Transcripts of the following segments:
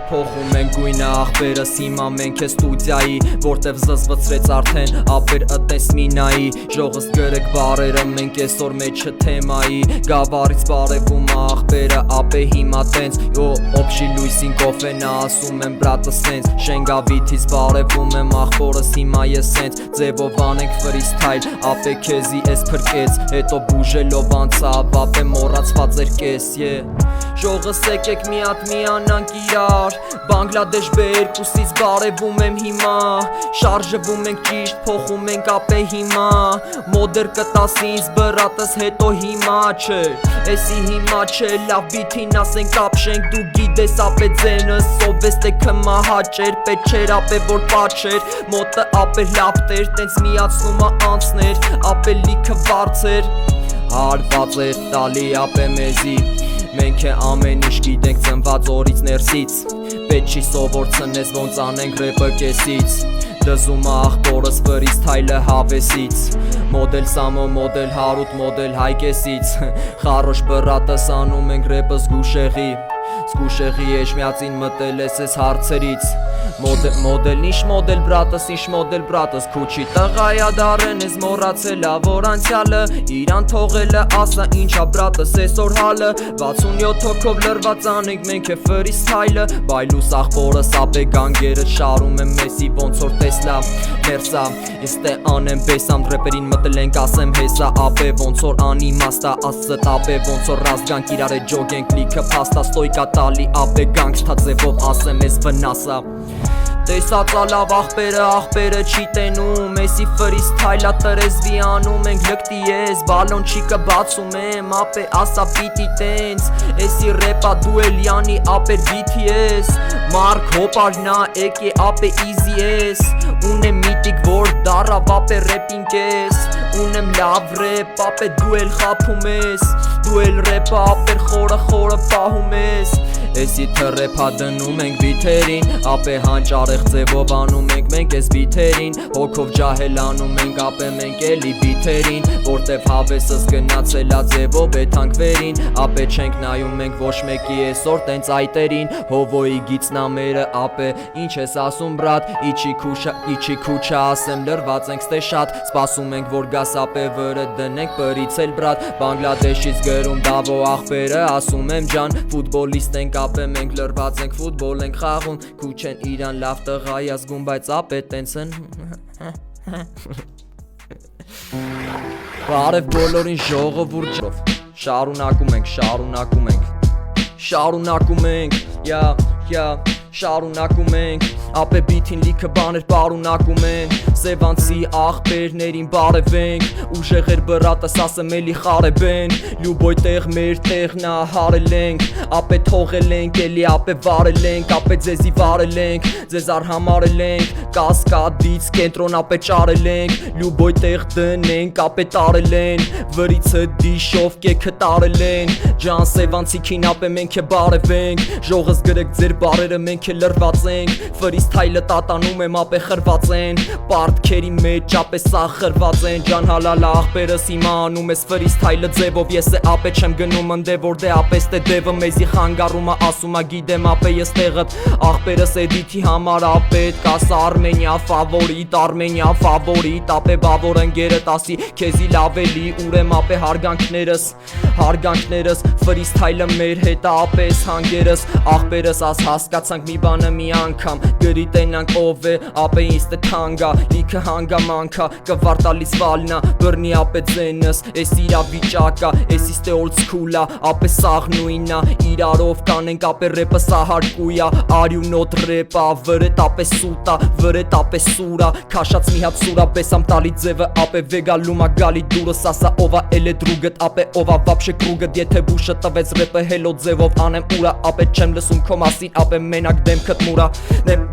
Փոխում ենք գույնը աղբերս հիմա մենք է ստուդիայի Որտև զզվծրեց արդեն ապեր ըտես մինայի Ժողս գրեք բարերը մենք այսօր մեջը թեմայի Գավարից բարևում աղբերը ապե հիմա տենց Օբշի լույսին կոֆենա ասում եմ բրատը սենց Շենգավիթից բարևում եմ աղբորս հիմա ես սենց Ձևով անենք ֆրիստայլ ապե քեզի ես փրկեց Հետո բուժելով անցավ ապե մոռացված էր կես Ժողս եկեք մի հատ միանանք իրար Բանգլադեշ B2-ից բարևում եմ հիմա Շարժվում ենք ճիշտ փոխում ենք ապե հիմա Մոդեր կտաս ինձ բրատս հետո հիմա չէ Էսի հիմա չէ լավ բիթին ասենք ապշենք Դու գիտես ապե ձենս ով ես թե քմա հաճեր Պետ չեր ապե որ պաչեր Մոտը ապե լապտեր տենց միացնում անցներ Ապե լիքը վարձեր Հարված էր տալի ապե մեզի Մենք է ամեն ինչ գիտենք ծնված օրից ներսից Պետ չի սովորցնես ոնց անենք ռեպը կեսից Դզում աղբորս ֆրիստայլը հավեսից Մոդել Սամո, մոդել Հարութ, մոդել Հայկեսից Խարոշ բրատս անում ենք ռեպը զգուշեղի Զգուշեղի էջմիածին մտել ես հարցերից Մոդելն իշ մոդել բրատս Քուչի տղայա դարեն ես մոռացելա որ անցյալը Իրան թողելը ասա ինչա բրատս այսօր հալը 67 հոգով լրված անենք մենք է ֆրիստայլը Բայլուս աղբորս ապե գանգերը շարում եմ մեսի ոնց որ տեսլա Ներսա ես տե անեմ բեսամ ռեպերին մտել ենք ասեմ հեսա ապե ոնց որ անիմաստա ասծտ ապե ոնց որ ռազգանք իրար է ջոգենք լիքը փաստա ստոյկա տալի ապե գանգստա ձևով ասեմ ես վնասա Տեսածա լավ աղբերը չի տենում Էսի ֆրիստայլա տրեզվի անում ենք լկտի ես Բալոն չիկը բացում եմ ապե ասա պիտի տենց Էսի ռեպա դու էլ յանի ապեր բիթի ես Մարկ հոպարնա եկե ապե իզի ես Ունեմ միտիկ որ դարավ ապե ռեպինք ես Ունեմ լավ ռեպ ապե դու էլ խապում ես Դու էլ ռեպը ապեր խորը պահում ես Էսի թռեպա դնում ենք բիթերին Ապե հանճարեղ ձևով անում ենք մենք ես բիթերին Հոգով ջահել անում ենք ապե մենք էլի բիթերին Որտև հավեսս գնացելա ձևով է թանքվերին Ապե չենք նայում մենք ոչ մեկի այսօր տենց այտերին Հովոյի գիծնամերը ապե ինչ ես ասում բրատ Իչի քուչա ասեմ լրված ենք ստե շատ Սպասում ենք որ գաս ապե վրը դնենք պրիցել բրատ Բանգլադեշից գրում դավո աղբերը ասում եմ ջան Ֆուտբոլիստ ենք ապե մենք լրված ենք ֆուտբոլ ենք խաղում Քուչ են իրան լավ տղայ ազգում բայց ապե տենց են Բարև բոլորին ժողովուրդ Շարունակում ենք Շարունակում ենք Ապե բիթին լիքը բաներ պարունակում են Սևանցի աղբերներին բարևենք Ուժեղեր բրատս ասեմ էլի խարեբեն Լյուբոյ տեղ մեր տեղնա հարել ենք Ապե թողել ենք էլի ապե վարել ենք Ապե ձեզի վարել ենք Ձեզ արհամարել ենք Կասկադից կենտրոն ապե ճարել ենք Լյուբոյ տեղ դնենք ապե տարել են Վրիցը դիշով կեքը տարել են Ջան սևանցիքին ապե մենք է բարևենք Ժողս գրեք ձեր բարերը մենք է լրված ենք Ֆրիստայլը տատանում եմ ապե խրված են Պարտքերի մեջ ապե սա խրված են Ջան հալալա աղբերս հիմա անում ես ֆրիստայլը ձևով Ես է ապե չեմ գնում ընդե որ դե ապես տե դևը Մեզի խանգարումա ասումա գիտեմ ապե ես տեղըտ Աղբերս էդիթի համար ապետ Կասա Արմենիա ֆավորիտ Ապե բավոր ընգերդ ասի քեզի լավելի Ուրեմ ապե հարգանքներս Ֆրիստայլը մեր հետ ապես հանգերս Աղբերս աս հասկացանք մի բանը մի անգամ Գրի տենանք ով է ապե ինձ տե թանգա Լիքը հանգամանքա կվարտալից վալնա Բրնի ապե ձենս Էս իրա վիճակա Էս իստե old school-ա Ապե սաղ նույնա Իրարով կանենք ապե ռեպը սա հարկույա Արյունոտ ռեպա Վրետ ապե սուտա Վրետ ապե սուրա Քաշած մի հատ սուրա Բեսամ տալի ձևը ապե վեգալումա գալի դուրս Ասա ովա էլ է դրուգտ Ապե ովա վապշե կրուգտ Եթե բուշը տվեց ռեպը հելո ձևով անեմ ուրա Ապե չեմ լսում քո մասին Ապե մենակ դեմքդ մուրա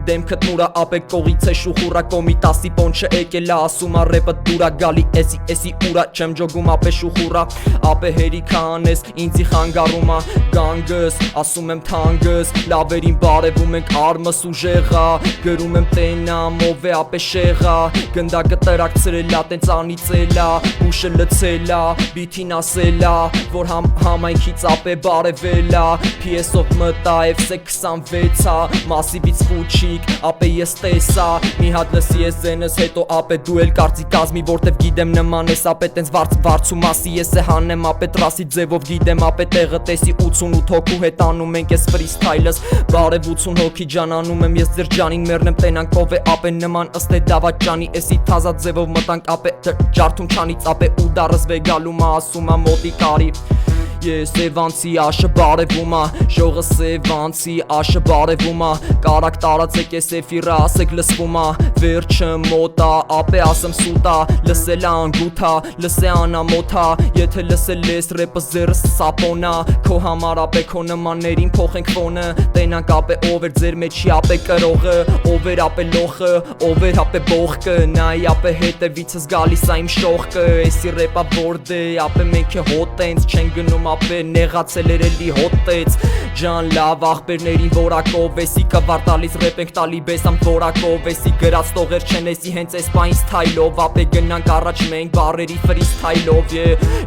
դեմքդ նուրա ապե կողից է շուխուրա կոմիտասի պոնչը եկելա ասում ա ռեպը դուրա գալի էսի ուրա չեմ ջոգում ապե շուխուրա ապե հերիքա անես ինձի խանգարում ա գանգս ասում եմ թանգս լավերին բարևում ենք արմս ու ժեղա գրում եմ տենամ ով է ապե շեղա գնդակը տրակցրելա տենց անիծելա ուշը լցելա բիթին ասելա որ համայնքից ապե բարևելա PS-ով մտա FC26-ա մասիվից ֆուչիկ ապե ես տեսա մի հատ լսի ես ձենս հետո ապե դու էլ կարծի կազմի որտեվ գիտեմ նման ես ապե տենց վարձու մասի ես է հանեմ ապե տրասի ձևով գիտեմ ապե տեղը տեսի 88 հոգու հետ անում ենք ես ֆրիստայլս բարև 80 հոգի ջան անում եմ ես ձեր ջանին մեռնեմ տենանք ով է ապե նման ըստ է դավաճանի էսի թազա ձևով մտանք ապե ջարդում չանից ապե ու դարս վեգալում ա ասում ա մոտի կարի Ես Սևանցի աշը բարևում ա Ժողը Սևանցի աշը բարևում ա Կարակ տարածեք ես էֆիրը ասեք լսվում ա Վերջը մոտ ա ապե ասեմ սուտ ա Լսել ա անգութ ա լսե անամոթ ա Եթե լսել ես ռեպը ձերս սապոն ա Քո համար ապե քո նմաններին փոխենք ֆոնը Տենանք ապե ով էր ձեր մեջի ապե կրողը Ով էր ապե լոխը ով էր ապե բողկը Նայ ապե հետևիցս գալիս ա իմ շողկը Էսի ռեպա որդե ապե մենք է հոտենց չեն գնում ապե նեղացել երելի հոտեց Ջան լավ աղբերներին որակով Էսի կվարտալից ռեպ ենք տալի բեսամ որակով Էսի գրած տողեր չեն էսի հենց էս պայն սթայլով Ապե գնանք առաջ մենք բարերի ֆրիստայլով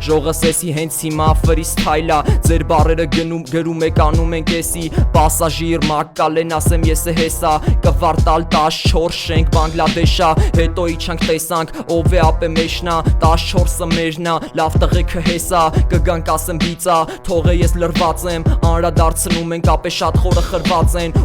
Ժողս էսի հենց հիմա ֆրիստայլա Ձեր բարերը գրում եք անում ենք էսի Պասաժիր մակկալեն ասեմ ես է հեսա Կվարտալ 14 շենք Բանգլադեշա Հետո իջանք տեսանք ով է ապե մեջնա 14-ը մերնա լավ տղեքը հեսա Կգանք ասեմ բիծա թողե ես լրված եմ Անրադարձնում ենք ապե շատ խորը խրված են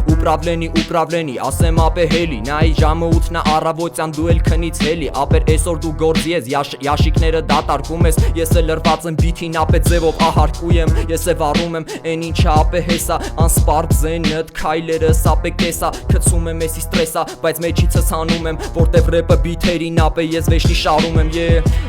Ուպրավլենի ասեմ ապե հելի Նայի ժամը 8-նա առավոտյան դու էլ քնից հելի Ապեր այսօր դու գործի ես Յաշիկները դատարկում ես Ես է լրված եմ բիթին ապե ձևով ահարկու եմ Ես է վառում եմ են ինչա ապե հեսա Անսպարտ զենըտ քայլերս ապե կեսա Քցում եմ էսի ստրեսա բայց մեջիցս հանում եմ Որտև ռեպը բիթերին ապե ես վեշնի շարում եմ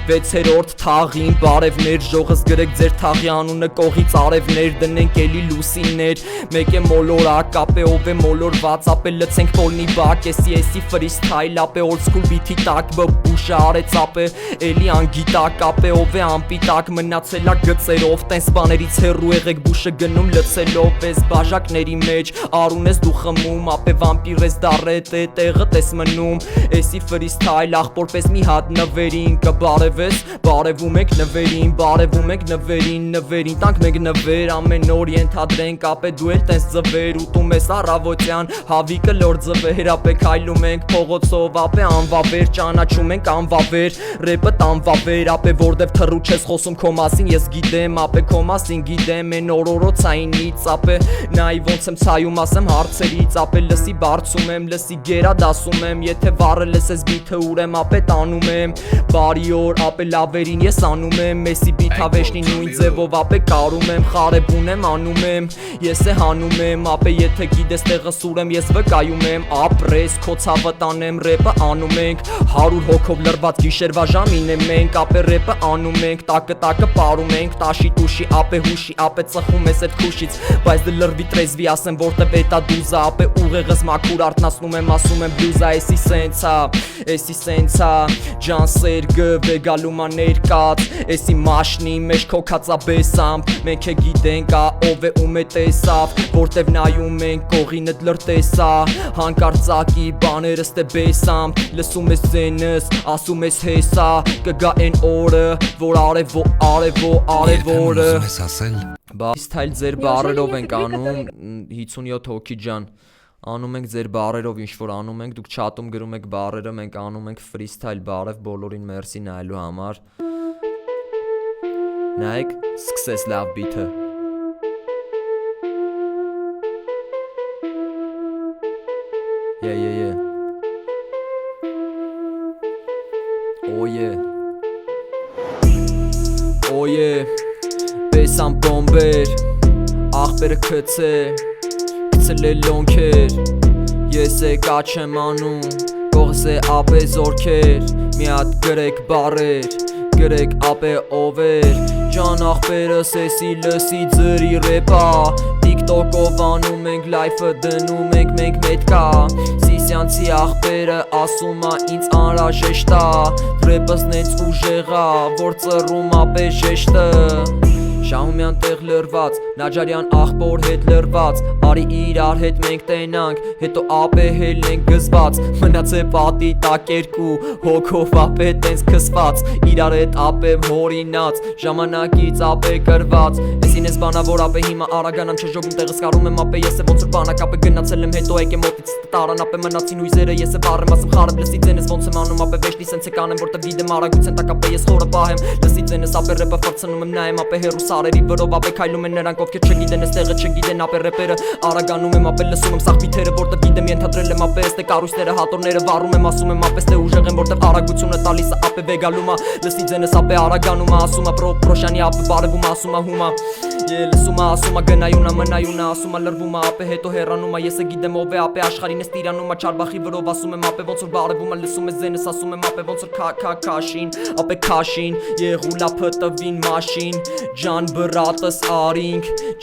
6-րդ թաղին բարևներ ժողս գրեք ձեր թաղի անունը կողից արևներ դնենք էլի լուսիններ Մեկ է մոլորակ ապե ով է մոլորված ապե լցենք պոլնի բակ Էսի ֆրիստայլ ապե old school beat-ի տակ բուշը արեց ապե էլի անգիտակ ապե ով է ամպիտակ մնացելա գծերով տենց բաներից հեռու եղեք բուշը գնում լցելով ես բաժակների մեջ արուն ես դու խմում ապե վամպիր ես դարետ է տեղը տես մնում Էսի ֆրիստայլ աղբորպես մի հատ նվերին կբարևես բարևում եք նվերին բարևում եք նվերին տանք մենք նվեր ամեն օր ենթադրենք ապե դու էլ տես ձվեր ուտում ես առավոտյան հավիկը լոր ձվեր ապե քայլում ենք փողոցով ապե անվավեր ճանաչում ենք անվավեր ռեպը տանվավեր ապե որտեվ թռու չես խոսում քո մասին ես գիտեմ ապե քո մասին գիտեմ են օրորոցայինից ապե նայ ոնց եմ ցայում ասեմ հարցերից ապե լսի բարձում եմ լսի գերա դասում եմ եթե վառը լսես բիթը ուրեմ ապե տանում եմ բարի օր ապե լավերին ես անում եմ մեսի բիթավեշնի նույն ձևով ապե կարում եմ խարեբուն եմ անում եմ ես է հանում եմ ապե եթե գիտես տեղը սուրեմ ես վկայում եմ ապրես քո ցավը տանեմ ռեպը անում ենք 100 հոգով լրված գիշերվա ժամին եմ մենք ապե ռեպը անում ենք տակը պարում ենք տաշի տուշի ապե հուշի ապե ծխում ես այդ քուշից բայց դե լրվի տրեզվի ասեմ որտեվ էտա դուզա ապե ուղեղս մաքուր արթնացնում եմ ասում եմ բլյուզա էսի սենցա ջան սերգը վեգալում ա ներկած էսի մաշնի մեջ քոքածա բեսամբ մենք է գիտենք ով է ում է տեսավ որտեվ նայում ենք կողինդ լրտեսա հանկարծակի բաներս տե բեսամբ լսում ես ձենս ասում ես հեսա կգա են օրը որ արևորը Ֆրիստայլ ձեր բարերով ենք անում 57 հոգի ջան անում ենք ձեր բարերով ինչ որ անում ենք դուք չաթում գրում եք բարերը մենք անում ենք ֆրիստայլ բարև բոլորին մերսի նայելու համար նայեք սկսես լավ բիթը Օյե Պեսամ բոմբեր Աղբերը քցել է լոնքեր Ես է կաչ եմ անում Կողս է ապե զորքեր Մի հատ գրեք բարեր Գրեք ապե ով էր Ջան աղբերս էսի լսի ձրի ռեպա TikTok-ով անում ենք live-ը դնում ենք մենք մետքա Սիսյանցի աղբերը ասում ա ինձ անհրաժեշտ ա Ռեպս նենց ուժեղ ա որ ծռում ա պես ժեշտը Շահումյան տեղ լրված, Նաջարյան աղբոր հետ լրված Արի իրար հետ մենք տենանք, հետո ապե հել ենք գզված Մնաց է պատի տակ երկու, հոգով ապե տենց կսված Իրար հետ ապե հորինած, ժամանակից ապե կրված Էսին ես բանա որ ապե հիմա արագանամ չժոգում տեղս կարում եմ ապե Ես է ոնց որ բանակ ապե գնացել եմ հետո եկ եմ մոտից տարան ապե մնացին հույզերը Ես է վառեմ ասեմ խարებ լսի ձենես ոնց եմ անում ապե վեշնի սենց է կանեմ որտև վիդեմ արագության տակ ապե ես խորը պահեմ Լսի ձենես ապե ռեպը ֆրցնում եմ նայեմ ապե հերու Սարերի վրով ապե քայլում են նրանք ովքեր չգիտեն այս տեղը չգիտեն ապե ռեպերը արագանում եմ ապե լսում եմ սաղ բիթերը որտեղ գիտեմ ենթադրել եմ ապե ստե կարույցները հատորները վառում եմ ասում եմ ապե ստե ուժեղ եմ որտեղ արագությունը տալիս է ապե վեգալում է լսի ձենս ապե արագանում է ասում է պրոշյանի ապե բարևում է ասում է հումա լսում է ասում է գնայունա մնայունա ասում է լրվում է ապե հետո հեռանում է ես է գիտեմ ով է ապե աշխարհին ես տիրանում է չարբախի վրով ասում եմ ապե ոնց որ բարևում է լսում է ձենս ասում եմ ապե ոնց որ քաշին ապե քաշին եղուլա փտվին մաշին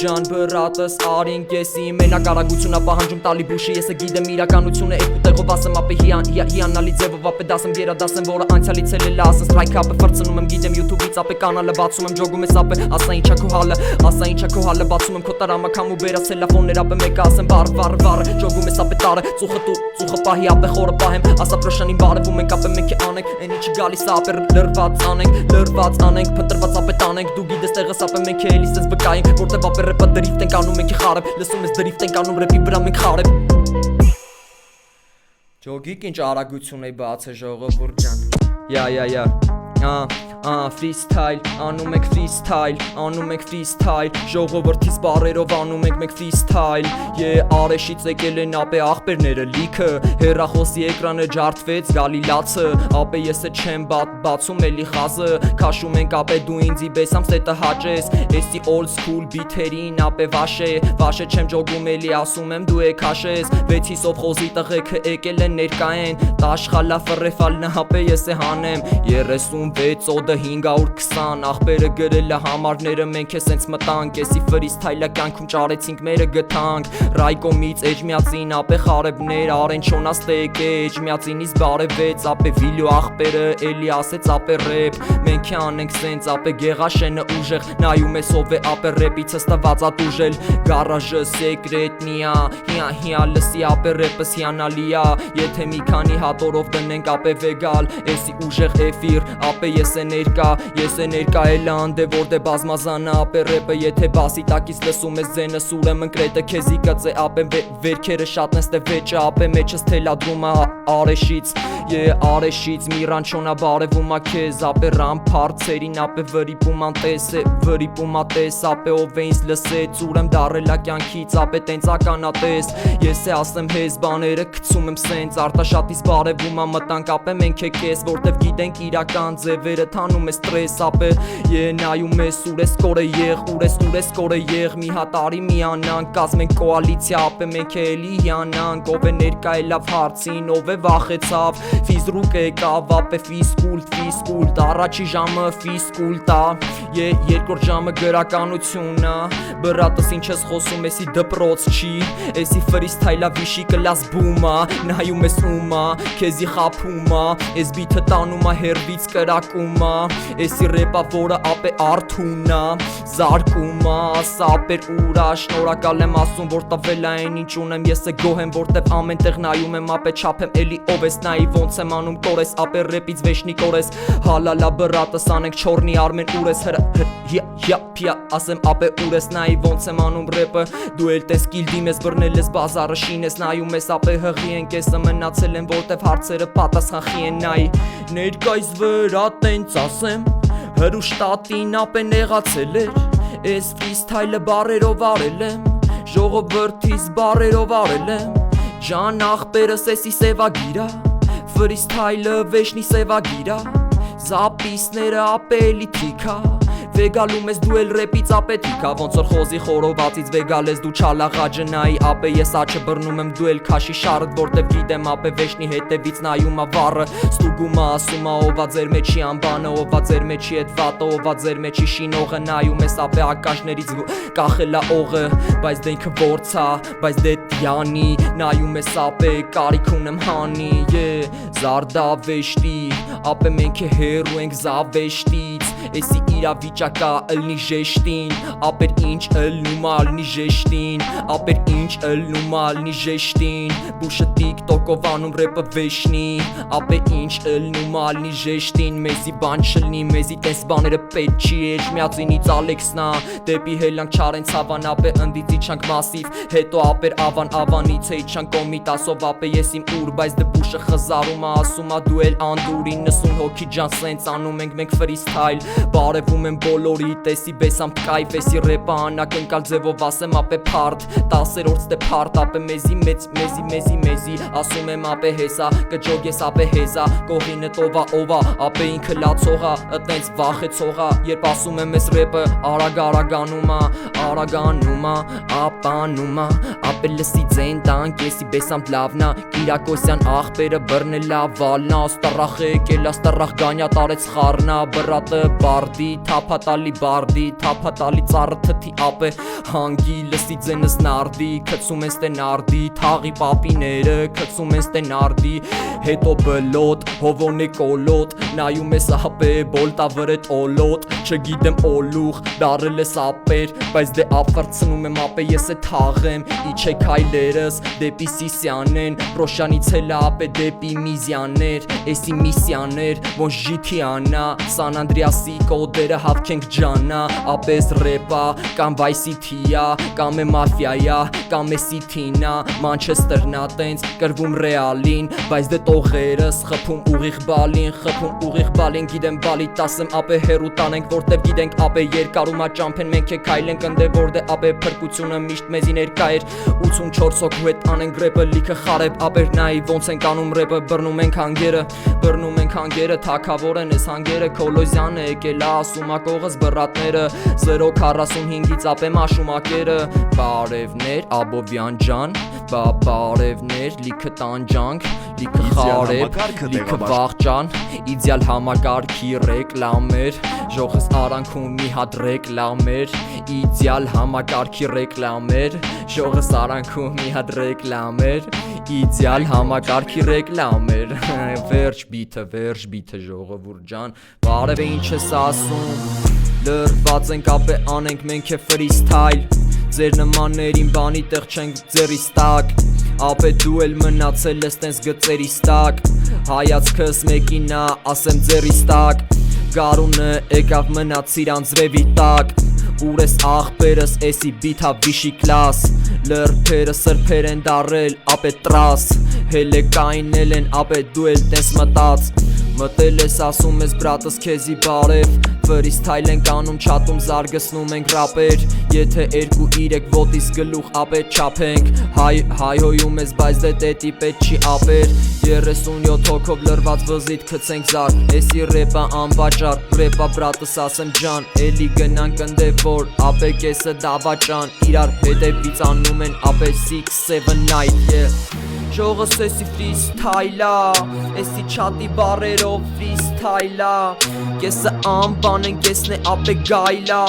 ջան բրատս արինք ես իմ մենակ արագությունա պահանջում տալի բուշի ես է գիտեմ իրականությունը երկու տեղով ասեմ ապե հիանալի ձևով ապե դասեմ գերադասեմ որը անցյալից էլ ասեմ ստրայք ապե ֆրցնում եմ գիտեմ YouTube-ից ապե կանալը բացում եմ ջոգում ես ապե ասա ինչա քո հալը ասա ինչա քո հալը բացում եմ քո տարամակամ ու բերած տելեֆոններ ապե մեկը ասեմ վառ ջոգում ես ապե տարը ծուխը պահի ապե խորը պահեմ ասա պրոշանին բարևում ենք ապե մենք անենք այն ինչի գալիս ապե լրված անենք փնտրված ապե տանենք դու գիտես տեղս ապե մենք էլիս ես վկայենք որտեվ ապե ռեպը դրիֆտ ենք անում մենք խարებ լսում ես դրիֆտ ենք անում ռեպի վրա մենք խարებ Ջոգիկ ինչ արագություն է բացը ժողովուրդ ջան freestyle անում ենք freestyle ժողովրդից բարերով անում ենք մենք freestyle արեշից եկել են ապե աղբերները լիքը հեռախոսի էկրանը ջարդվեց գալի լացը ապե ես է չեմ բացում էլի խազը քաշում ենք ապե դու ինձի բեսամ ստը հաճես էսի old school beat-երին ապե վաշե չեմ ջոգում էլի ասում եմ դու եք հաշես 6-ով խոզի տղեքը եկել են ներկայեն տաշխալա ֆռեֆալնը ապե ես է հանեմ 36 օդը 520 աղբերը գրել է համարները մենք է սենց մտանք Եսի ֆրիստայլա կյանքում ճարեցինք մերը գտանք Ռայկոմից էջմիածին ապե խարևներ արեն չոնաստեկ է էջմիածինից բարևեց ապե վիլյո աղբերը էլի ասեց ապե ռեպ մենք է անենք սենց ապե գեղաշենը ուժեղ նայում ես ով է ապե ռեպից հստված ատուժել գարաժը սեկրետնիա հիա լսի ապե ռեպս հիանալիա եթե մի քանի հատորով տնենք ապե վեգալ էսի ուժեղ էֆիր ապե ես է ներկա էլ անդե որտե բազմազանա ապե ռեպը եթե բասի տակից լսում ես ձենս ուրեմն կրետը քեզի կծե ապե վերքերը շատն ստե վեճը ապե մեջս թելադրում արեշից մի րանչոնա բարևում ա քեզ ապե ռամ փարցերին ապե վրիպում տես ապե ով է ինձ լսեց ուրեմ դարելա կյանքից ապե տենց ականատես ես է ասեմ հեզ բաները գցում եմ սենց արտաշատից բարևում ա մտանք ապե մենք է քեզ որտեվ գիտենք իրական ձևերը թանում ես ստրես ապե նայում ես ուրես կորե եղ մի հատ արի միանանք կազմենք կոալիցիա ապե մենք էլի հիանանք ով է ներկա ելավ հարցին ով է վախեցավ ֆիզրուկ եկավ ապե ֆիզկուլտ առաջի ժամը ֆիզկուլտ ա երկրորդ ժամը գրականությունն ա բրատս ինչ ես խոսում էսի դպրոց չի էսի ֆրիստայլա վիշի կլաս բում ա նայում ես ում ա քեզի խափում ա էս բիթը տանում ա հերվից կրակում ա էսի ռեպա որը ապե արթուն ա զարկում ա սապեր ուրա շնորհակալ եմ ասում որ տվել ա այն ինչ ունեմ ես է գոհ եմ որտեվ ամեն տեղ նայում եմ ապե չափեմ էլի ով ես նայի ոնց եմ անում կորես ապե ռեպից վեշնի կորես հալալա բրատս անենք չորնի արմեն ուրես հիա ասեմ ապե ուրես նայի ոնց եմ անում ռեպը դու էլ տես կիլդիմ ես բռնել ես բազարը շինես նայում ես ապե հղի են կեսը մնացել են որտեվ հարցերը պատասխանխի են նայի ներկայիս վրա տենց ասեմ հրուշտատին ապե նեղացել էր Էս ֆրիստայլը բարերով արել եմ Ժողովրդիս բարերով արել եմ Ջան աղբերս էսի սևագիրա Ֆրիստայլը վեշնի սևագիրա Զապիսները ապե էլի թիքա Վեգալում ես դու էլ ռեպից ապե թիքա ոնց որ խոզի խորովածից վեգալ ես դու չալաղաջնայի ապե ես աչը բռնում եմ դու էլ քաշի շարդ որտեվ գիտեմ ապե վեշնի հետևից նայում ա վառը ստուգումա ասում ա ովա ձեր մեջի անբանը ովա ձեր մեջի էդ վատը ովա ձեր մեջի շինողը նայում ես ապե ակաշներից կախելա օղը բայց դե ինքը ворցա բայց դե տյանի նայում ես ապե կարիք ունեմ հանի զարդավեշտի ապե մենք է հերու ենք զավեշտից էսի իրավիճակա ըլնի ժեշտին ապեր ինչ ըլնում ալնի ժեշտին ապեր ինչ ըլնում ալնի ժեշտին բուշը տիկտոկով անում ռեպը վեշնի ապե ինչ ըլնում ալնի ժեշտին մեզի բան չլնի մեզի տես բաները պետք չի էջ միածինից ալեքսնա դեպի հելանք չարեն ցավան ապե ընդիցի չանք մասիվ հետո ապեր ավանից է չանք կոմիտասով ապե ես իմ ուր բայց դե բուշը խզարում ա ասում ա դու էլ անդուրին 90 հոգի ջան սենց անում ենք ֆրիստայլ բարևում եմ բոլորի տեսի բեսամ կայֆ էսի ռեպը անակնկալ ձևով ասեմ ապե փարդ 10-րդ ստե փարդ ապե մեզի ասում եմ ապե հեսա կջոգես ապե հեզա կողինը տովա ովա ապե ինքը լացողա ըտենց վախեցողա երբ ասում եմ ես ռեպը արագանումա ապանումա ապե լսի ձեն տանք եսի բեսամ լավնա Կիրակոսյան աղբերը բռնելա վալնա աստառախ եկել աստառախ գանյա տարեց խառնա բրատը բարդի թափատալի բարդի թափատալի ծառը թթի ապե հանգի լսի ձենս նարդի քցում են ստե նարդի թաղի պապիները քցում են ստե նարդի հետո բլոտ հովոնե կոլոտ նայում ես ապե բոլտա վրետ օլոտ չգիտեմ օլուխ դարել ես ապեր բայց դե ապվրցնում եմ ապե ես է թաղեմ իջե քայլերս դեպի Սիսյանեն Պրոշյանից էլ ապե դեպի Միզյաններ էսի միսյաներ ոնց ժիթիանա Սան Անդրեասի կոդերը հավքենք ջանա ապես ռեպա կամ վայսիթիա կամ է մաֆիայա կամ է սիթինա Մանչեսթերնա տենց կրվում ռեալին բայց դե տողերս խփում ուղիղ բալին գիտեմ բալիտ ասեմ ապե հերու տանենք որտեվ գիտենք ապե երկարումա ճամփեն մենք է քայլենք ընդե որ դե ապե փրկությունը միշտ մեզի ներկա էր 84 հոգու հետ անենք ռեպը լիքը խարեպ ապեր նայի ոնց ենք անում ռեպը բռնում ենք հանգերը թակավոր են ես հանգերը Կոլոզյանը եկել է ասում ա կողս բռատները 045-ից ապե մաշումակերը բարևներ Աբովյան ջան բարևներ լիքը տանջանք լիքը խարեպ լիքը վաղճան իդեալ համակարգի ռեկլամեր ժողս արանքում մի հատ ռեկլամեր իդեալ համակարգի ռեկլամեր ժողս արանքում մի հատ ռեկլամեր իդեալ համակարգի ռեկլամեր վերջ բիթը ժողովուրդ ջան բարև է ինչ ես ասում լրված ենք ապե անենք մենք է ֆրիստայլ ձեր նմաններին բանի տեղ չենք ձերիս տակ ապե դու էլ մնացել ես տենց գծերիս տակ հայացքս մեկինա ասեմ ձերիս տակ գարունը եկավ մնացիր անձրևի տակ ուր ես աղբերս էսի բիթա վիշի կլաս լրբերը սրբեր են դարել ապե տրաս հելեկայնել են ապե դու էլ տես մտած մտել ես ասում ես բրատս քեզի բարև ֆրիստայլ ենք անում չատում զարգացնում ենք ռապեր եթե 2-3 ոտից գլուխ ապե չափենք հայհոյում ես բայց դե տետի պետք չի ապեր 37 հոգով լրված վզիտ քցենք զար էսի ռեպա անվաճար ռեպա բրատս ասեմ ջան էլի գնանք ընդե որ ապե կեսը դավաճան իրար հետևից անում են ապե 6-7 night Ժողս էսի ֆրիստայլա էսի չատի բարերով ֆրիստայլա կեսը անբան են կեսն է ապե գայլա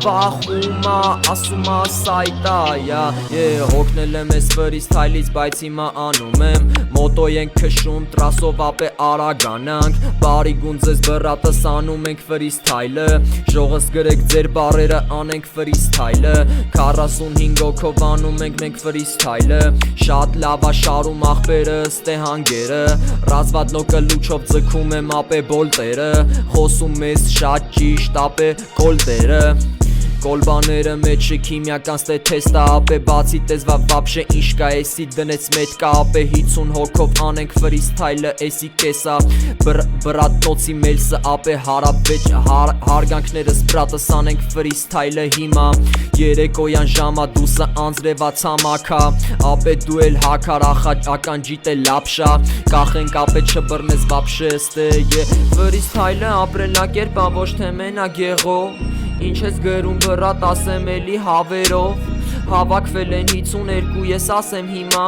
վախումա ասումա սայտա հոգնել եմ ես ֆրիստայլից բայց հիմա անում եմ մոտո ենք քշում տրասով ապե արագանանք բարի գունձես բռատս անում ենք ֆրիստայլը ժողս գրեք ձեր բարերը անենք ֆրիստայլը 45 հոգով անում ենք մենք ֆրիստայլը շատ լավ շարում աղբերս տե հանգերը ռազվադ լոկը լուչով ձգում եմ ապե բոլտերը խոսում ես շատ ճիշտ ապե կոլտերը Կոլբաները մեջը քիմիական ստեթեստա ապե բացի տեզվա վաբշե ինչ կա էսի դնեց մետկա ապե 50 հոգով անենք ֆրիստայլը էսի կեսա բրատոցի մելսը ապե հարաբեջ հարգանքներս բրատս անենք ֆրիստայլը հիմա երեկոյան ժամա դուսը անձրևա ցամաքա ապե դու էլ հակար ականջիտ է լապշա կախենք ապե չբռնես վաբշե ստե ֆրիստայլը ապրելակերպա ոչ թե մենակ եղո Ինչ ես գրում բրատ ասեմ էլի հավերով Հավաքվել են 52 ես ասեմ հիմա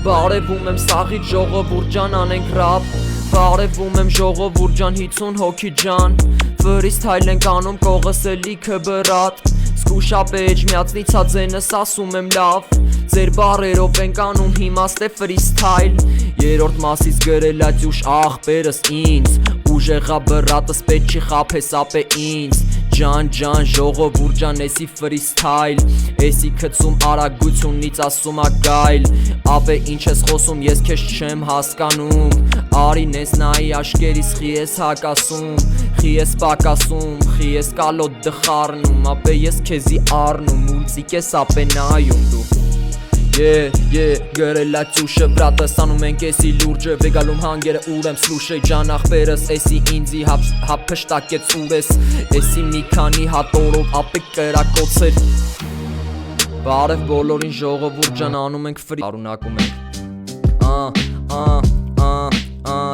Բարևում եմ սաղից ժողովուրդ ջան անենք ռապ Բարևում եմ ժողովուրդ ջան 50 հոգի ջան Ֆրիստայլ ենք անում կողս է լիքը բրատ Զգուշապեջ միացնիցա ձենս ասում եմ լավ Ձեր բարերով ենք անում հիմա ստե ֆրիստայլ Երորդ մասից գրել ատյուշ աղբերս ինձ Ուժեղա բրատս պետ չի խափես ապե ինձ Ջան ժողովուրդ ջան էսի ֆրիստայլ Էսի քծում արագությունից ասում ա գայլ Ապե ինչ ես խոսում ես քեզ չեմ հասկանում Արի նես նայի աշկերիս խի ես հակասում Խի ես պակասում Խի ես կալոտ դխարնում Ապե ես քեզի առնում Մուլցիկ ես ապե նայում դու գրել ատյուշը բրատս անում ենք էսի լուրջը Վեգալում հանգերը ուր եմ սլուշե ջան ախպերս Էսի ինձի հապ փշտակեց ուր ես Էսի մի քանի հատորով ապե կրակոցեր Բարև բոլորին ժողովուրդ ջան անում ենք ֆրի Արունակում ենք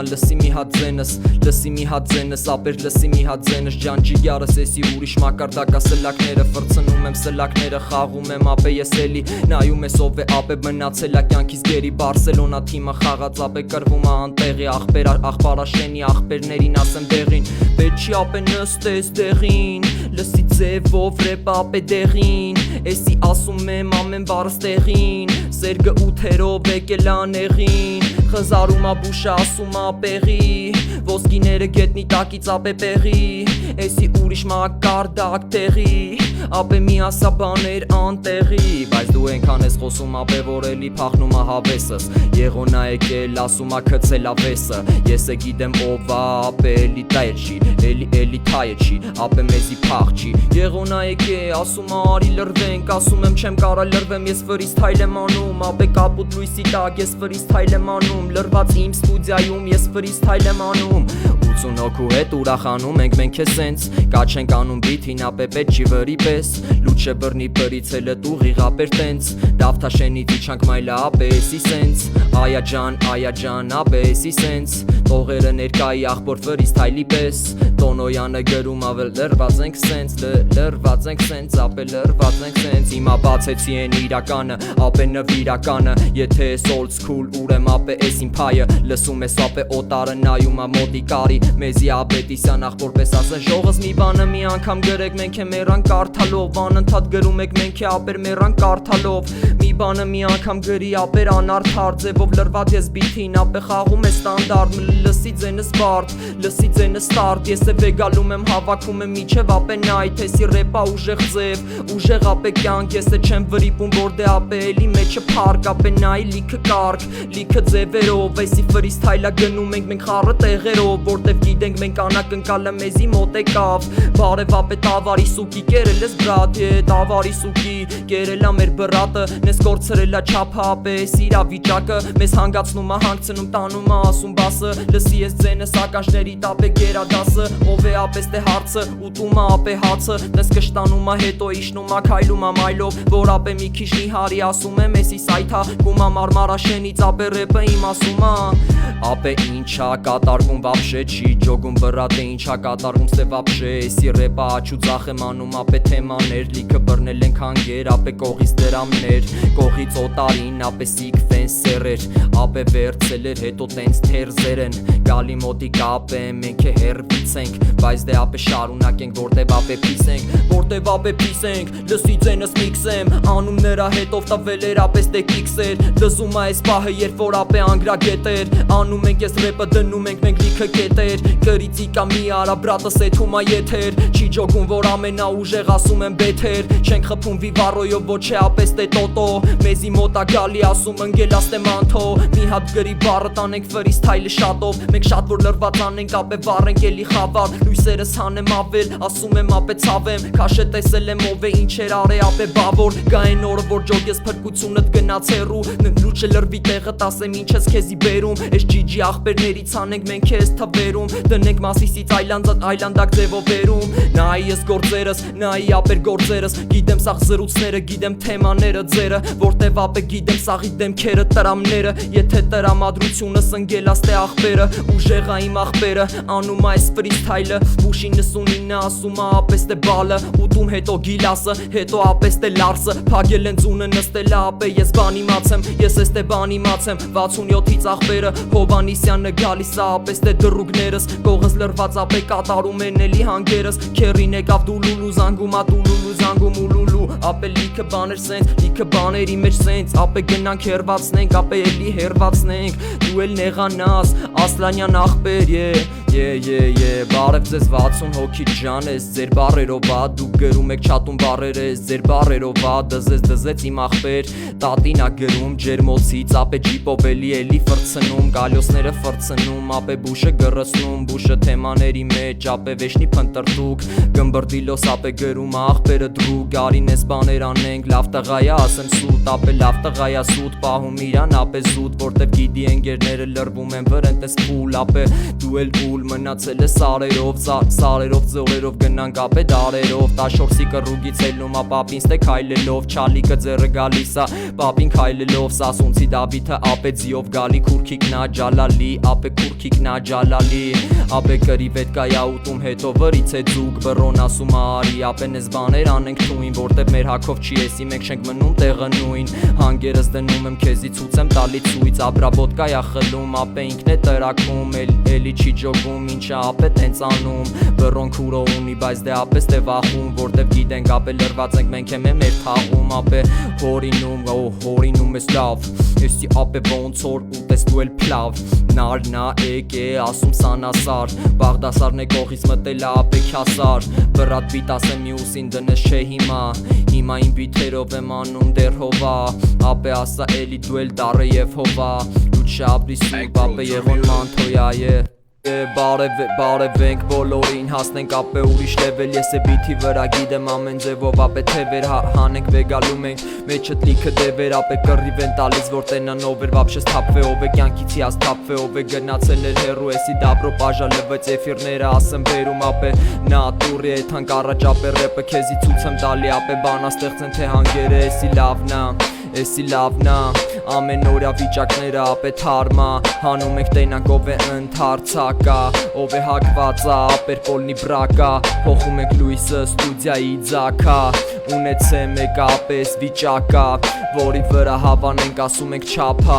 Լսի մի հատ ձենս ապեր լսի մի հատ ձենս ջան ջիգարս էսի ուրիշ մակարդակա սլակները Վրցնում եմ սլակները խաղում եմ ապե ես էլի Նայում ես ով է ապե մնացել ա կյանքիս գերի Բարսելոնա թիմը խաղաց ապե կրվում ա անտեղի Աղբարաշենի աղբերներին ասեմ դեղին Պետ չի ապե նստես դեղին Լսի ձևով ռեպ ապե դեղին Էսի ասում եմ ամեն բարս տեղին Սերգը ութերով եկել անեղին Խզարում ա բուշը ասում ա պեղի Ոսկիները գետնի տակից ապե պեղի Էսի ուրիշ մակարդակ տեղի Ապե մի ասա բաներ անտեղի Բայց դու ենքան ես խոսում ապե որ էլի փախնում ա հավեսս Եղոնա եկել ասում ա քցել ա վեսը Ես է գիտեմ ով ա ապե էլի տայը չի Էլի թայը չի ապե մեզի փախ չի Եղոնա եկե ասում ա արի լրվենք Ասում եմ չեմ կարա լրվեմ ես ֆրիստայլ եմ անում Ապե կապուտ լույսի տակ ես ֆրիստայլ եմ անում Լրված իմ ստուդիայում ես ֆրիստայլ եմ անում 80 հոգու հետ ուրախանում ենք մենք ես սենց Կա չենք անում բիթին ապե պետ չի վրի պես Լուչե բրնի պրիցելը տուղիղ ապեր տենց Դավթաշենից իչանք մայլա ապե էսի սենց Այա ջան ապե էսի սենց Տողերը ներկայի աղբոր ֆրիստայլի պես Տոնոյանը գրում ավել լրված ենք սենց ապե լրված ենք սենց Հիմա բացեցի են իրականը ապե նվիրականը Եթե ես old school ուրեմ ապե էս իմ փայը Լսում ես ապե օտարը նայում ա մոտի կարի Մեզի աբետիսյան աղբորպես ասեն ժողս մի բանը մի անգամ գրեք մենք է մերան կարդալով Անընդհատ գրում եք մենք է ապեր մերան կարդալով Մի բանը մի անգամ գրի ապեր անարդար ձևով լրված ես բիթին ապե խաղում է ստանդարտ Լսի ձենս բարդ, լսի ձենս ստարդ Ես է վեգալում եմ հավաքում եմ իչև ապե նայթ Էսի ռեպա ուժեղ ձև, ուժեղ ապե կյանք Ես է չեմ վրիպում որ դե ապե էլի մեջը պարկ Ապե նայ լիքը կարկ, լիքը ձևերով Էսի ֆրիստայլա գնում ենք մենք խառը տեղերով Որտև գիտենք մենք անակնկալը մեզի մոտ եկավ Բարև ապե տավարի սուկի կերել ես բրատ Տավարի սուկի կերել ա մեր բրատը Նես կորցրել ա չափը ապե էս իրավիճակը Մեզ հանգացնում ա հանգցնում տանում ա ասում բասը Լսի ես ձենս ականջների տապե գերադասը Ով է ապես թե հարցը ուտում ա ապե հացը Նես կշտանում ա հետո իշնում ա քայլում ա մայլով Որ ապե մի քիչ նիհարի ասում եմ էսի սայթա Գումա մարմարաշենից ապե ռեպը իմ ասում ա Ապե ինչա կատարվում վաբշե չի Ջոգում բրատ է ինչա կատարվում ստե վաբշե Էսի ռեպա աչու ձախ եմ անում ապե թեմաներ Լիքը բռնել ենք հանգեր ապե կողից դրամներ Կողից օտարին ապե սիքվենսերեր Ապե վերցել էր հետո տենց թերզեր են Գալի մոտիկ ապե մենք է հերվից ենք Բայց դե ապե շարունակենք որտև ապե պիսենք Որտև ապե պիսենք լսի ձենս միքսեմ Անում նրա հետով տվել էր ապե ստեկիքսեր Լզում ա այս պահը երբ որ ապե անգրագետեր Անում ենք ես ռեպը դնում ենք մենք լիքը կետեր Կրիծիկա մի արա բրատս էթում ա եթեր Չի ջոգում որ ամենաուժեղ ասում եմ բեթեր Չենք խփում վիվարոյով ոչ է ապես տե տոտո Մեզի մոտ ա գալի ասում ընգել աստե մանթո Մի հատ գրի բառը տանենք ֆրիստայլը շատով ենք շատ որ լրված անենք ապե վառենք էլի խավար լույսերս հանեմ ավել ասում եմ ապե ցավեմ քաշե տեսել եմ ով է ինչ էր արե ապե բավոր գա այն օրը որ ջոգես փրկությունդ գնաց հեռու լուչը լրվի տեղը ասեմ ինչ ես քեզի բերում այս ջիջի ախպերներից անենք մենք քեզ թվերում դնենք մասիսից այլանդակ ձևով վերում նայի ես գործերս նայի ապեր գործերս գիտեմ սաղ զրուցները գիտեմ թեմաները ձերը որտեվ ապե գիտեմ սաղի դեմքերը տրամները եթե տրամադրությունս ընկելաս թե ախպերը ուժեղա իմ ախպերը անում այս ֆրիստայլը բուշի 99 ասում ապես թե բալը ուտում հետո գիլասը հետո ապես թե լարսը փագել են ձունը նստել ապե ես բան իմացեմ ես ես թե բան իմացեմ 67-ից ախպերը Հովանիսյանը գալիս ապես թե դրուգներս կողս լրված ապե կատարում են էլի հանգերս քերին եկավ դուլուլու զանգում ատուլուլու զանգում ուլուլու ապե լիքը բաներ սենց լիքը բաների մեջ սենց ապե գնանք հերվածնենք ապե էլի հերվածնենք դու էլ նեղանաս Ասլանյան ախպեր բարև ձեզ 60 հոգի ջան ես ձեր բարերով ա դուք գրում եք չատում բարեր ես ձեր բարերով ա դզեց իմ ախպեր տատինա գրում ջերմոցից ապե ջիպով էլի ֆրցնում գալյոսները ֆրցնում ապե բուշը գրսնում բուշը թեմաների մեջ ապե վեշնի փնտրտուկ գմբրդիլոս ապե գրում ախպերը դրուկ գարին ես բաներ անենք լավ տղայա ասեմ սուտ ապե լավ տղայա սուտ պահում իրան ապե զուտ որտեվ գիդի ընկերները լրվում են վրեն տես փուլ ապե դու էլ փուլ մնացել է սարերով ձորերով գնանք ապե դարերով տաշորսի կռուգից ելնում ա պապին ստե քայլելով չալիկը ձեռը գալիս ա պապին քայլելով սասունցի Դավիթը ապե ձիով գալի քուրքիկնա ջալալի ապե քուրքիկնա ջալալի ապե կրի պետքայա ուտում հետո վրից է ձուկ բռոն ասում արի ապե նես բաներ անենք թույն որտեվ մեր հակով չի էսի մենք չենք մնում տեղը նույն հանգերս դնում եմ քեզի ցույց եմ տալի ցույց աբրաբոտկայա խլում ապե ինքն է տրակում էլի չի ջոգում ինչա ապե տենց անում բռոն քուրո ունի բայց դե ապես դե վախում որտեվ գիտենք ապե լրված ենք մենք եմ մեր թաղում ապե հորինում ես լավ Եսի ապե ոնց որ ուտես դու էլ փլավ նարնա եկե ասում սանասար Բաղդասարն է կողից մտել ապե քյասար բրատ բիտ ասեմ մյուսին դնես չէ հիմա իմ բիթերով եմ անում դեռ հովա ապե ասա էլի դու էլ դարը եւ հովա դու չապրի սուրբ ապե եղոն մանթոյա Բարև ենք բոլորին հասնենք ապե ուրիշ լևել ես է բիթի վրա գիտեմ ամեն ձևով ապե թևեր հանենք վեգալում ենք մեջդ լիքը դևեր ապե կռիվ են տալիս որ տենան ով էր վապշես թափվե ով է կյանքից հիաս թափվե ով է գնացել էր հերու էսի դաբրո պաժա լվեց էֆիրները ասեմ բերում ապե նա տուրի է թանք առաջ ապե ռեպը քեզի ցույց եմ տալի ապե բանաստեղծեն թե հանգերը էսի լավնա ամեն օրյա վիճակները ապե թարմա հանում եք տենանք ով է ընդարձակա ով է հակվածա ապեր պոլնի բրակա փոխում եք լույսը ստուդիայի ձակա ունեցեմ եք ապես վիճակա որի վրա հավանենք ասում ենք չափա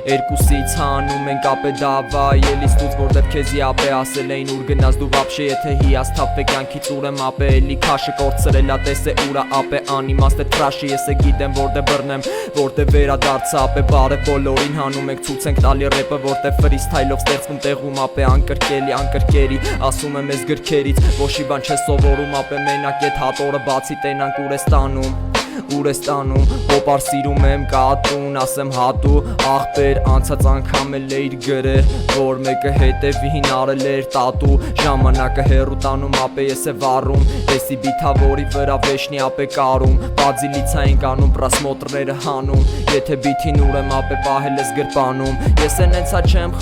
երկուսից հանում ենք ապե դավա ելիստուց որտեվ քեզի ապե ասել էին ուր գնաս դու վապշե եթե հիաս թափվե կյանքից ուրեմ ապե էլի քաշը կորցրելա տեսե ուրա ապե անիմաստ է տրաշը ես է գիտեմ որտե բռնեմ որտե վերադարձա ապե բարև բոլորին հանում եք ցույց ենք տալի ռեպը որտե ֆրիստայլով ստեղծվում տեղում ապե անկրկելի ասում եմ ես գրքերից ոչի բան չես սովորում ապե մենակ այդ հատորը բացի տենանք ուր ես տանում հոպար սիրում եմ կատուն ասեմ հատու ախպեր անցած անգամ էլ էիր գրել որ մեկը հետևին արել էր տատու ժամանակը հեռու տանում ապե ես է վառում էսի բիթավորի վրա վեշնի ապե կարում բազիլիցա ենք անում պրասմոտրները հանում եթե բիթին ուրեմ ապե պահել ես գրպանում ես են ենցա չեմ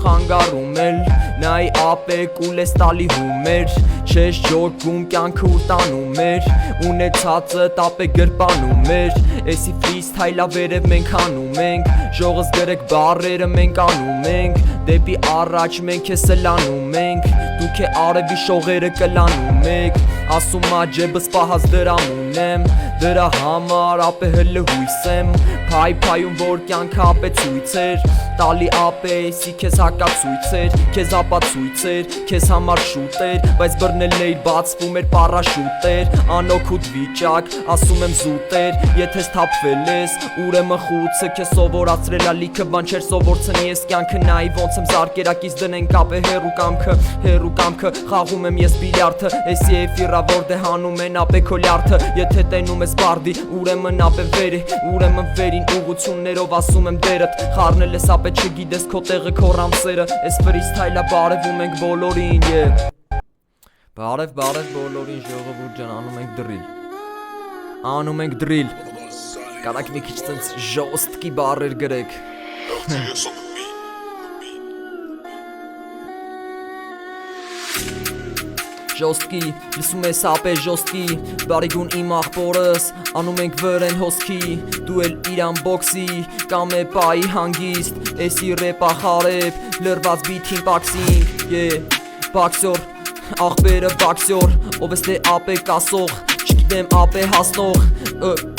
խանգարում էլ նայ ապե կուլ ես տալի հումեր չես ջոգում կյանքը ուր տանում էր ունեցածը ապե գրպանում էր էսի ֆրիստայլա վերև մենք անում ենք ժողս գրեք բարերը մենք անում ենք դեպի առաջ մենք ես լանում ենք դուք է արևի շողերը կլանում եք ասում ա ջեբս պահած դրամ ունեմ դրա համար ապե հլը հույս եմ փայփայում որ կյանքը ապե ցույցեր տալի ապե էսի քեզ հակացույցեր քեզ ապացույցեր քեզ համար շուտեր բայց բռնել էիր բացվում էր պարաշուտեր անօգուտ վիճակ ասում եմ զուտեր եթես թափվել ես Ուրեմն խուցը քեզ սովորացրել ա լիքը բան չէր սովորցնի ես կյանքը նայի ոնց եմ զարկերակից դնեն կապ է հերու կամքը խաղում եմ ես բիլիարդը Էսի էֆիրա որ դե հանում են ապե քո լյարդը Եթե տենում ես բարդի ուրեմն ապե վերի Ուրեմն վերին ուղություններով ասում եմ դերդ Խառնել ես ապե չգիտես քո տեղը քո ռամսերը Էս ֆրիստայլա բարևում ենք բոլորին Բարև բոլորին ժողովուրդ ջան անում ենք դրիլ Կարակ մի քիչ տենց ժոստկի բառեր գրեք Ժոստկի, լսում ես ապե ժոստկի Բարիգուն իմ աղբորս, անում ենք վրեն հոսքի Դու էլ իրան բոքսի, կամ է պայի հանգիստ Էսի ռեպա խարեպ, լրված բիթին պաքսինգ Բաքսյոր, աղբերը բաքսյոր Ով ես թե ապե կասող Չգիտեմ ապե հասնող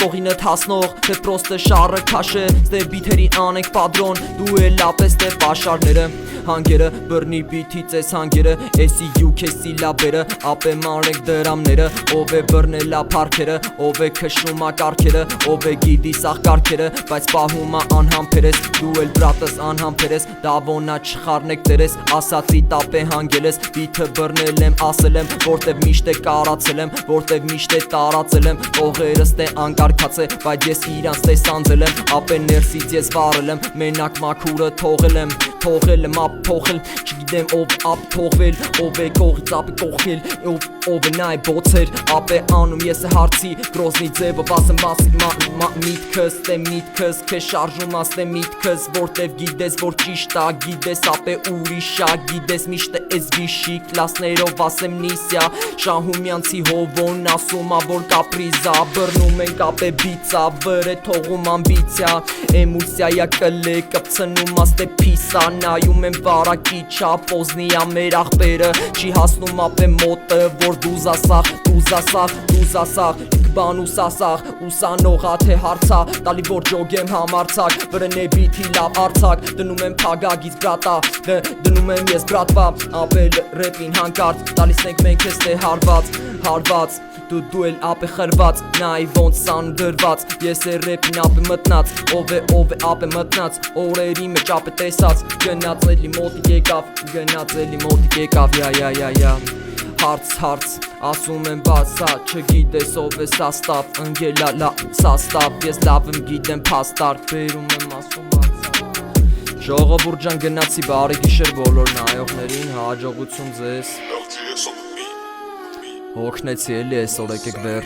Կողինըտ հասնող Թե պրոստը շարը քաշե Ստե բիթերին անենք պատրոն Դու էլ ապես թե պաշարները Հանգերը բրնի բիթից ես հանգերը Էսի յուք էսի լաբերը Ապե մանրեք դրամները Ով է բրնելա պարքերը Ով է քշում ակարքերը Ով է գիդի սաղ կարքերը Բայց պահում անհամբեր ես Դու էլ բրատս անհամբեր ես Դավոնա չխարնեք դերես Ասացի տապե հանգել ես Բիթը բրնել եմ ասել եմ Որտև միշտ է կարացել եմ Որտև միշտ է տարածել եմ Օղերս տե անկարգաց է Բայց ես իրանց տե սանձել եմ Ապե ներսից ես վարել եմ Մենակ մաքուրը թողել եմ Թողել եմ ապ թողել Չգիտեմ ով ապ թողվել Ով է կողից ապը կողել Ով է նա է բոցեր Ապե անում ես է հարցի Գրոզնի ձևով ասեմ միտքս Տե միտքս Քեզ շարժում աստե միտքս Որտև գիտես որ ճիշտ ա Գիտես ապե ուրիշա Գիտես միշտ է ես վիշի Կլասներով ասեմ նիսյա Շահումյանցի հովոն ասում ա որ կապրիզա Բրնում ենք ապե բիցա Վր է թողում ամբիցիա Էմուսիայա կլե կպցնում աստե պիսա Նայում եմ վարակիչա Պոզնիա մեր աղբերը Չի հասնում ապե մոտը Որ դուզասաղ Բան ուսասաղ Ուսանողա թե հարցա Տալի որ ջոգեմ համարցակ Վրն է բիթի լավ արցակ Դնում եմ պագագից բրատա Դնում եմ ես բրատվա Ապել ռեպին հանկարդ Տալիս ենք մենք ես թե հարված Դու էլ ապե խրված Նայ ոնց սան դրված Ես է ռեպին ապե մտնած Ով է ապե մտնած Օրերի մեջ ապե տեսած Գնաց էլի մոտիկ եկավ Հարց Ասում եմ բացա Չգիտես ով է սաստավ Ընգելա լա սաստավ Ես լավ եմ գիտեմ պաստար Բերում եմ ասում բացա Ժողովուրդ ջան գնացի բարի գիշեր բոլոր նայողներին Հաջողություն ձեզ Հոգնեցի էլի այսօր եկեք վերջ